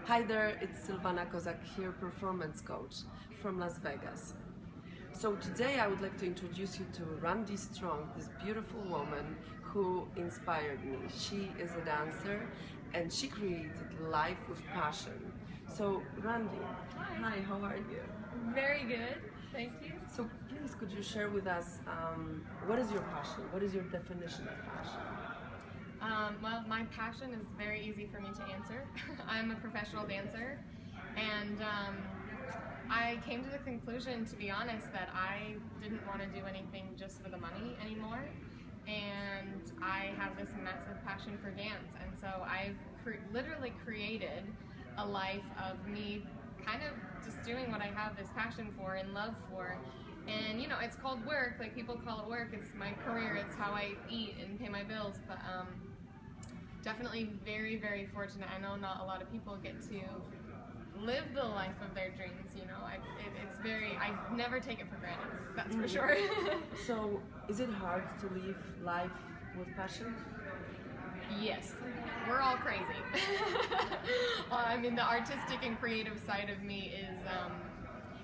Hi there, it's Silvana Kozak here, performance coach from Las Vegas. So today I would like to introduce you to Randi Strong, this beautiful woman who inspired me. She is a dancer and she created life with passion. So Randi, hi, how are you? Very good, thank you. So please could you share with us what is your passion? What is your definition of passion? Well, my passion is very easy for me to answer. I'm a professional dancer, and I came to the conclusion, to be honest, that I didn't want to do anything just for the money anymore, and I have this massive passion for dance, and so I've literally created a life of me kind of just doing what I have this passion for and love for. And you know, it's called work, like people call it work, it's my career, it's how I eat and pay my bills, but definitely very, very fortunate. I know not a lot of people get to live the life of their dreams, you know. It's very, I never take it for granted, that's for sure. So is it hard to live life with passion? Yes, we're all crazy. I mean, the artistic and creative side of me is,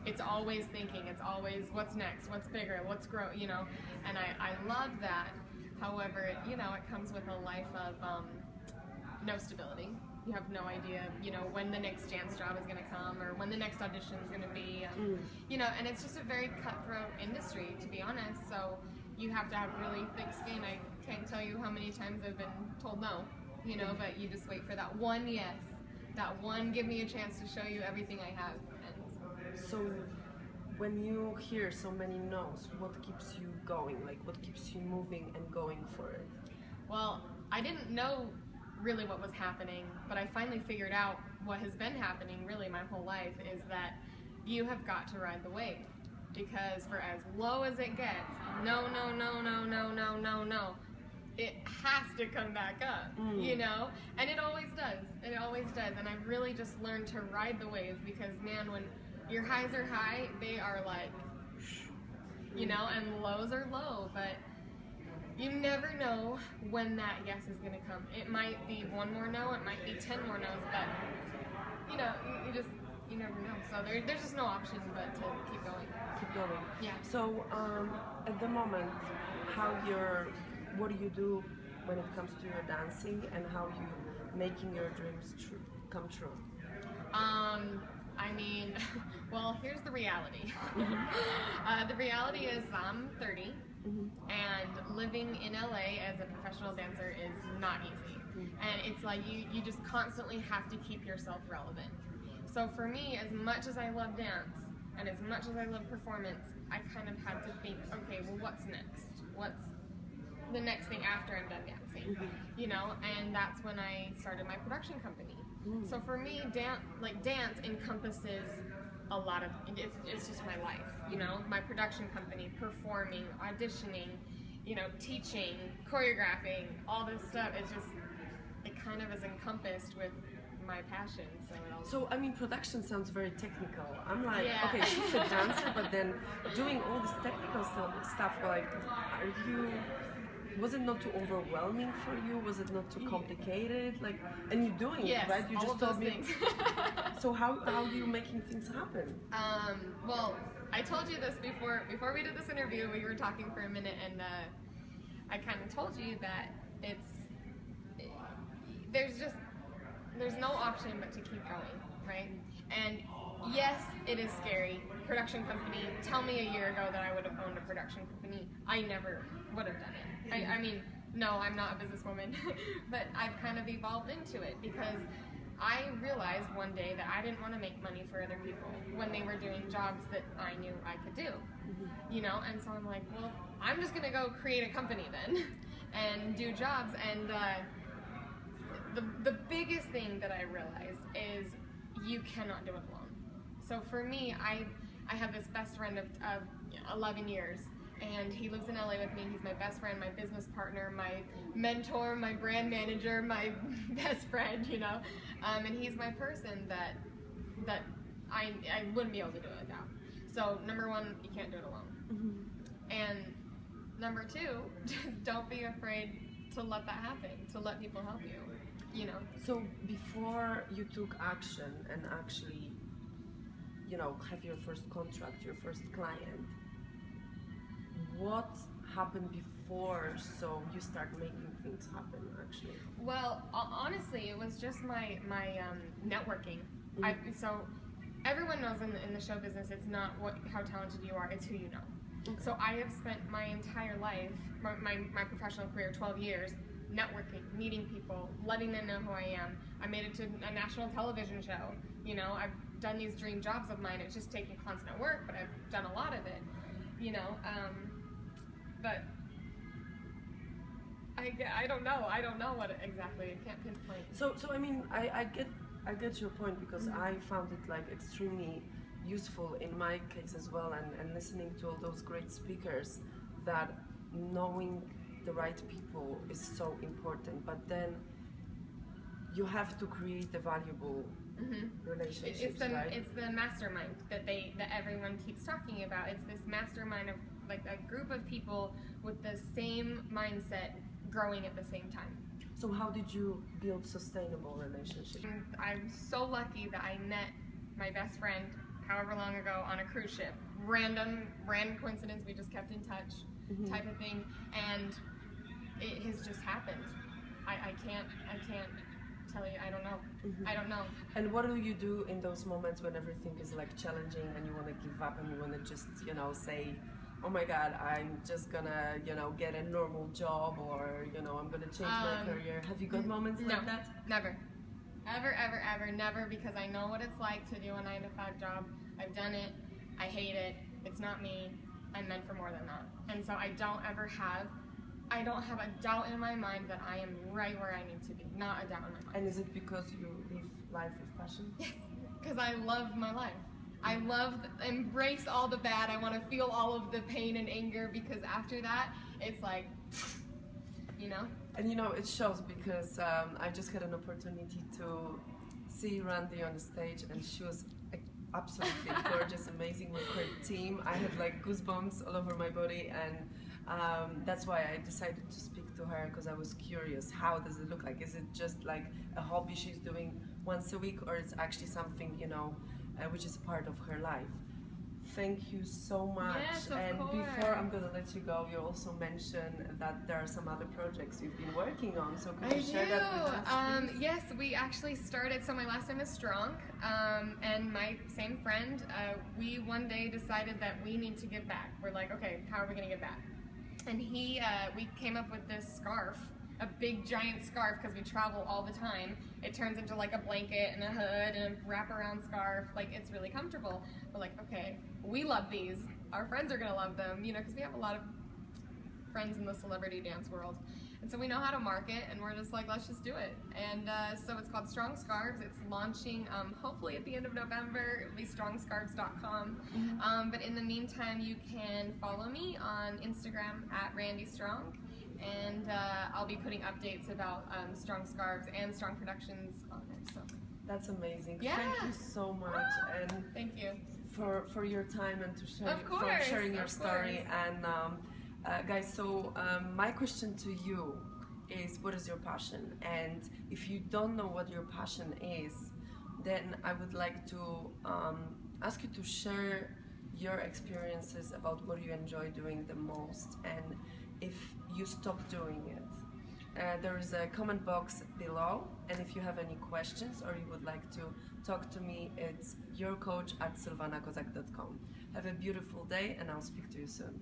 it's always thinking, it's always what's next, what's bigger, what's grow, you know, and I love that. However, you know, it comes with a life of no stability. You have no idea, you know, when the next dance job is going to come or when the next audition is going to be, you know, and it's just a very cutthroat industry, to be honest, so you have to have really thick skin. I can't tell you how many times I've been told no, you know, but you just wait for that one yes, that one give me a chance to show you everything I have. So when you hear so many no's, what keeps you going? Like, what keeps you moving and going for it? Well, I didn't know really what was happening, but I finally figured out what has been happening really my whole life is that you have got to ride the wave, because for as low as it gets, no, it has to come back up, you know, and it always does, and I've really just learned to ride the wave, because man, when your highs are high, they are like, you know, and lows are low, but you never know when that yes is going to come. It might be one more no, it might be 10 more no's, but you know, you never know. So there's just no option but to keep going. Keep going. Yeah. So at the moment, what do you do when it comes to your dancing, and how you making your dreams come true? I mean, well, here's the reality. The reality is I'm 30, and living in LA as a professional dancer is not easy. And it's like you just constantly have to keep yourself relevant. So for me, as much as I love dance, and as much as I love performance, I kind of had to think, okay, well, what's next? What's the next thing after I'm done dancing? You know, and that's when I started my production company. So for me, dance encompasses a lot of, it's just my life, you know, my production company, performing, auditioning, you know, teaching, choreographing, all this stuff. It kind of is encompassed with my passion. So I mean, production sounds very technical. I'm like, yeah. Okay, she's a dancer, but then doing all this technical stuff, like, was it not too overwhelming for you? Was it not too complicated? Like, and you're doing yes, it, right? You all just of those told me. things. So how are you making things happen? Well, I told you this before we did this interview. We were talking for a minute, and I kind of told you that there's no option but to keep going, right? And yes, it is scary. Production company, tell me a year ago that I would have owned a production company, I never would have done it. I mean, no, I'm not a businesswoman, but I've kind of evolved into it, because I realized one day that I didn't want to make money for other people when they were doing jobs that I knew I could do, you know, and so I'm like, well, I'm just going to go create a company then and do jobs. And the biggest thing that I realized is you cannot do it alone. So for me, I have this best friend of 11 years, and he lives in LA with me. He's my best friend, my business partner, my mentor, my brand manager, my best friend, you know, and he's my person that I wouldn't be able to do it without. So number one, you can't do it alone. And number two, just don't be afraid to let that happen, to let people help you. you know. So before you took action and actually, have your first contract, your first client, what happened before so you start making things happen actually? Well, honestly, it was just my networking. So everyone knows in the show business, it's not how talented you are, it's who you know. Okay. So I have spent my entire life, my professional career, 12 years, networking, meeting people, letting them know who I am. I made it to a national television show. I've done these dream jobs of mine. It's just taking constant work, but I've done a lot of it. But I don't know. I don't know what exactly. I can't pinpoint. So I mean, I get your point, because I found it like extremely useful in my case as well, and listening to all those great speakers, that knowing the right people is so important, but then you have to create the valuable relationships, right? It's the mastermind that everyone keeps talking about. It's this mastermind of like a group of people with the same mindset growing at the same time. So how did you build sustainable relationships? I'm so lucky that I met my best friend however long ago on a cruise ship. Random coincidence, we just kept in touch, type of thing, and it has just happened. I can't tell you. I don't know. I don't know. And what do you do in those moments when everything is like challenging and you want to give up and you want to just say, oh my God, I'm just gonna get a normal job, or I'm gonna change my career? Have you got moments like that? Never. Ever, never, because I know what it's like to do a 9-to-5 job. I've done it. I hate it. It's not me. I'm meant for more than that. And so I don't have a doubt in my mind that I am right where I need to be. Not a doubt in my mind. And is it because you live life with passion? Yes, because I love my life. I embrace all the bad. I want to feel all of the pain and anger, because after that, it's like, And it shows, because I just had an opportunity to see Randi on the stage, and she was absolutely gorgeous, amazing with her team. I had like goosebumps all over my body, and that's why I decided to speak to her, because I was curious, how does it look like? Is it just like a hobby she's doing once a week, or it's actually something which is part of her life? Thank you so much. Yes, and of before I'm course. gonna let you go, you also mentioned that there are some other projects you've been working on. So can you share that with us, please? Yes, we actually started. So my last name is Strong, and my same friend. We one day decided that we need to give back. We're like, okay, how are we gonna give back? And we came up with this scarf, a big giant scarf, because we travel all the time. It turns into like a blanket and a hood and a wraparound scarf. Like, it's really comfortable. We're like, okay, we love these. Our friends are gonna love them, because we have a lot of friends in the celebrity dance world. And so we know how to market, and we're just like, let's just do it. And so it's called Strong Scarves. It's launching hopefully at the end of November. It'll be strongscarves.com. But in the meantime, you can follow me on Instagram at Randi Strong. And I'll be putting updates about Strong Scarves and Strong Productions on there. So that's amazing. Yeah. Thank you so much, and thank you for your time and for sharing your story. And guys, so my question to you is, what is your passion? And if you don't know what your passion is, then I would like to ask you to share your experiences about what you enjoy doing the most, and if you stop doing it. There is a comment box below, and if you have any questions or you would like to talk to me, it's yourcoach@sylvanakozak.com. Have a beautiful day, and I'll speak to you soon.